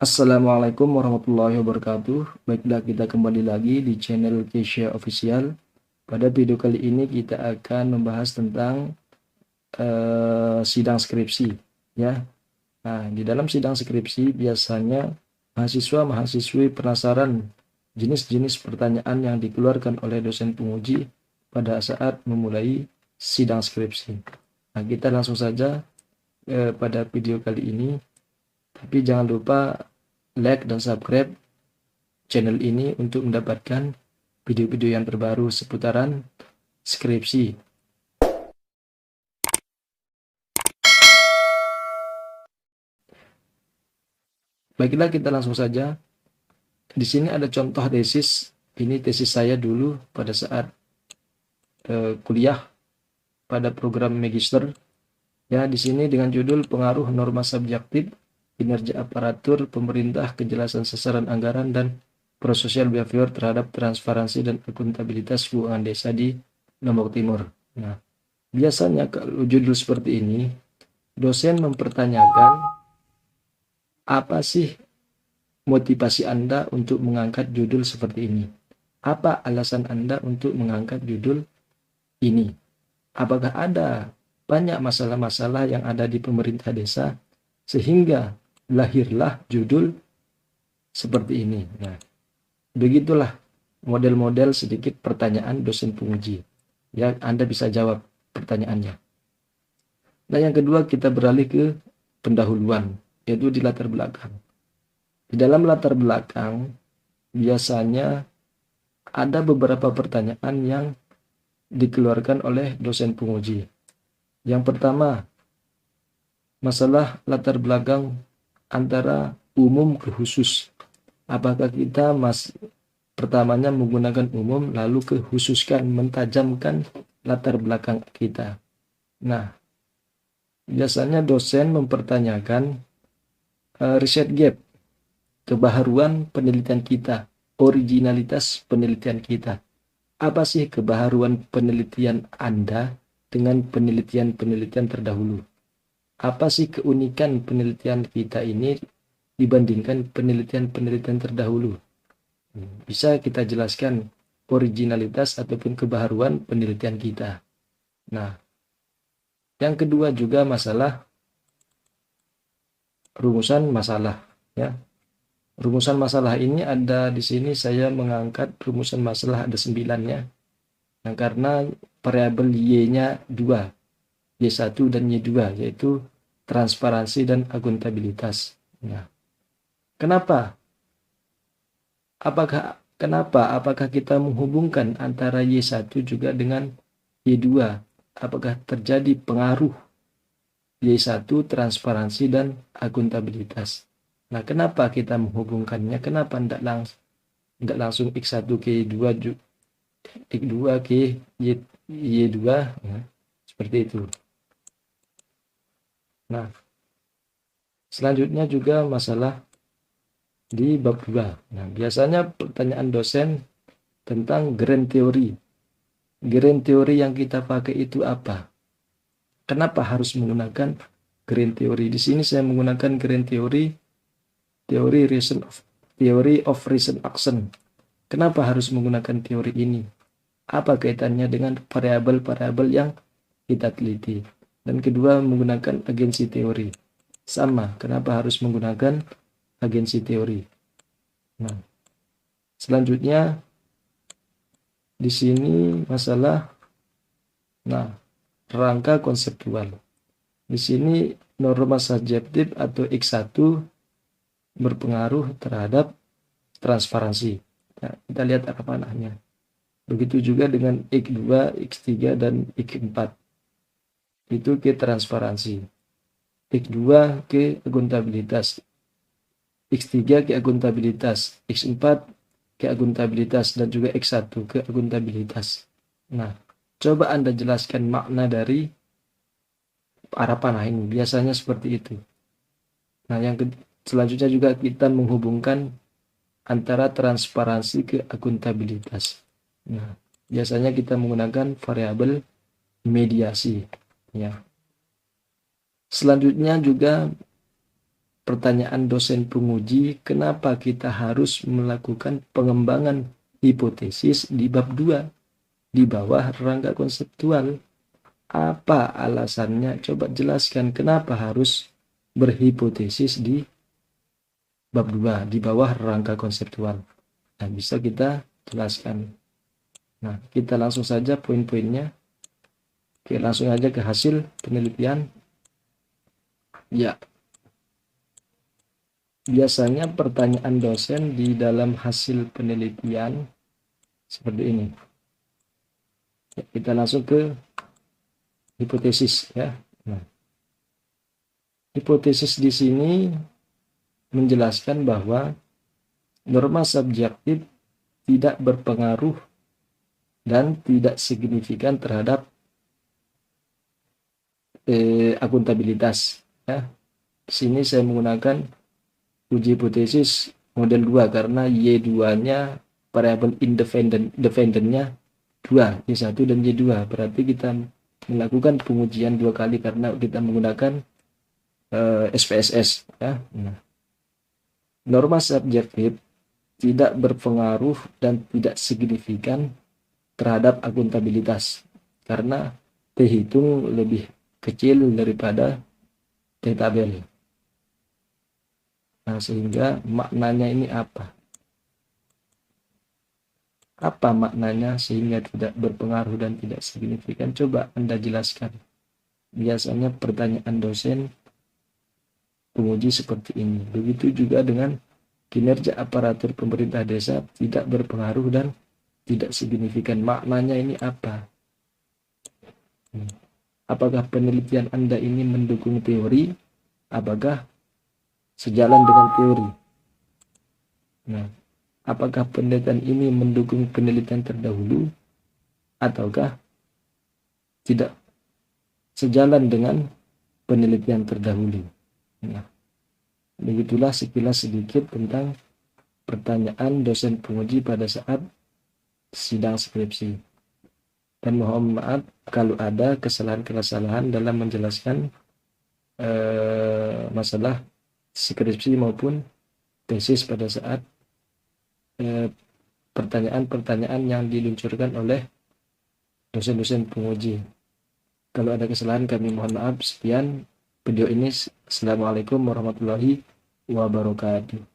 Assalamualaikum warahmatullahi wabarakatuh. Baiklah, kita kembali lagi di channel Kesha Official. Pada video kali ini kita akan membahas tentang sidang skripsi, ya. Nah, di dalam sidang skripsi biasanya mahasiswa-mahasiswi penasaran jenis-jenis pertanyaan yang dikeluarkan oleh dosen penguji pada saat memulai sidang skripsi. Nah, kita langsung saja pada video kali ini. Tapi jangan lupa like dan subscribe channel ini untuk mendapatkan video-video yang terbaru seputaran skripsi. Baiklah, kita langsung saja. Di sini ada contoh tesis. Ini tesis saya dulu pada saat kuliah pada program magister. Ya, di sini dengan judul pengaruh norma subjektif, kinerja aparatur pemerintah, kejelasan sasaran anggaran dan prososial behavior terhadap transparansi dan akuntabilitas keuangan desa di Lombok Timur. Nah, biasanya kalau judul seperti ini, dosen mempertanyakan apa sih motivasi Anda untuk mengangkat judul seperti ini? Apa alasan Anda untuk mengangkat judul ini? Apakah ada banyak masalah-masalah yang ada di pemerintah desa sehingga lahirlah judul seperti ini? Nah, begitulah model-model sedikit pertanyaan dosen penguji. Ya, Anda bisa jawab pertanyaannya. Nah, yang kedua kita beralih ke pendahuluan, yaitu di latar belakang. Di dalam latar belakang, biasanya ada beberapa pertanyaan yang dikeluarkan oleh dosen penguji. Yang pertama, masalah latar belakang antara umum ke khusus. Apakah kita pertamanya menggunakan umum lalu kekhususkan, mentajamkan latar belakang kita. Nah, biasanya dosen mempertanyakan riset gap, kebaharuan penelitian kita, originalitas penelitian kita. Apa sih kebaharuan penelitian Anda dengan penelitian-penelitian terdahulu? Apa sih keunikan penelitian kita ini dibandingkan penelitian-penelitian terdahulu? Bisa kita jelaskan originalitas ataupun kebaharuan penelitian kita. Nah, yang kedua juga masalah rumusan masalah, ya. Rumusan masalah ini ada di sini, saya mengangkat rumusan masalah ada 9-nya. Nah, karena variabel Y-nya 2, Y1 dan Y2, yaitu transparansi dan akuntabilitas. Nah, kenapa? Apakah kita menghubungkan antara Y1 juga dengan Y2? Apakah terjadi pengaruh Y1 transparansi dan akuntabilitas? Nah, kenapa kita menghubungkannya? Kenapa tidak langsung X1 ke Y2, X2 ke Y2, ya, seperti itu. Nah, selanjutnya juga masalah di bab 2. Nah, biasanya pertanyaan dosen tentang grand teori. Grand teori yang kita pakai itu apa? Kenapa harus menggunakan grand teori? Di sini saya menggunakan grand teori, theory of reason action. Kenapa harus menggunakan teori ini? Apa kaitannya dengan variabel-variabel yang kita teliti? Dan kedua, menggunakan agensi teori. Sama, kenapa harus menggunakan agensi teori? Nah, selanjutnya di sini masalah rangka konseptual. Di sini norma subjektif atau X1 berpengaruh terhadap transparansi. Nah, kita lihat apa panahnya. Begitu juga dengan X2, X3 dan X4. Itu ke transparansi. X2 ke akuntabilitas. X3 ke akuntabilitas. X4 ke akuntabilitas dan juga X1 ke akuntabilitas. Nah, coba Anda jelaskan makna dari arah panah ini. Biasanya seperti itu. Nah, yang selanjutnya juga kita menghubungkan antara transparansi ke akuntabilitas. Nah, biasanya kita menggunakan variabel mediasi, ya. Selanjutnya juga pertanyaan dosen penguji, kenapa kita harus melakukan pengembangan hipotesis di bab 2 di bawah rangka konseptual? Apa alasannya? Coba jelaskan kenapa harus berhipotesis di bab 2 di bawah rangka konseptual. Nah, bisa kita jelaskan. Nah, kita langsung saja poin-poinnya. Oke, langsung aja ke hasil penelitian. Ya, biasanya pertanyaan dosen di dalam hasil penelitian seperti ini. Ya, kita langsung ke hipotesis ya. Nah, hipotesis di sini menjelaskan bahwa norma subjektif tidak berpengaruh dan tidak signifikan terhadap akuntabilitas ya. Di sini saya menggunakan uji hipotesis model 2 karena Y2-nya variabel independennya 2, Y1 dan Y2. Berarti kita melakukan pengujian 2 kali karena kita menggunakan SPSS ya. Nah, norma subjektif tidak berpengaruh dan tidak signifikan terhadap akuntabilitas karena T hitung lebih kecil daripada T tabel. Nah, sehingga maknanya ini apa? Apa maknanya sehingga tidak berpengaruh dan tidak signifikan? Coba Anda jelaskan. Biasanya pertanyaan dosen penguji seperti ini. Begitu juga dengan kinerja aparatur pemerintah desa tidak berpengaruh dan tidak signifikan. Maknanya ini apa? Apakah penelitian Anda ini mendukung teori? Apakah sejalan dengan teori? Nah, apakah penelitian ini mendukung penelitian terdahulu? Ataukah tidak sejalan dengan penelitian terdahulu? Nah, begitulah sekilas sedikit tentang pertanyaan dosen penguji pada saat sidang skripsi. Dan mohon maaf kalau ada kesalahan-kesalahan dalam menjelaskan masalah skripsi maupun tesis pada saat pertanyaan-pertanyaan yang diluncurkan oleh dosen-dosen penguji. Kalau ada kesalahan kami mohon maaf. Sekian video ini. Assalamualaikum warahmatullahi wabarakatuh.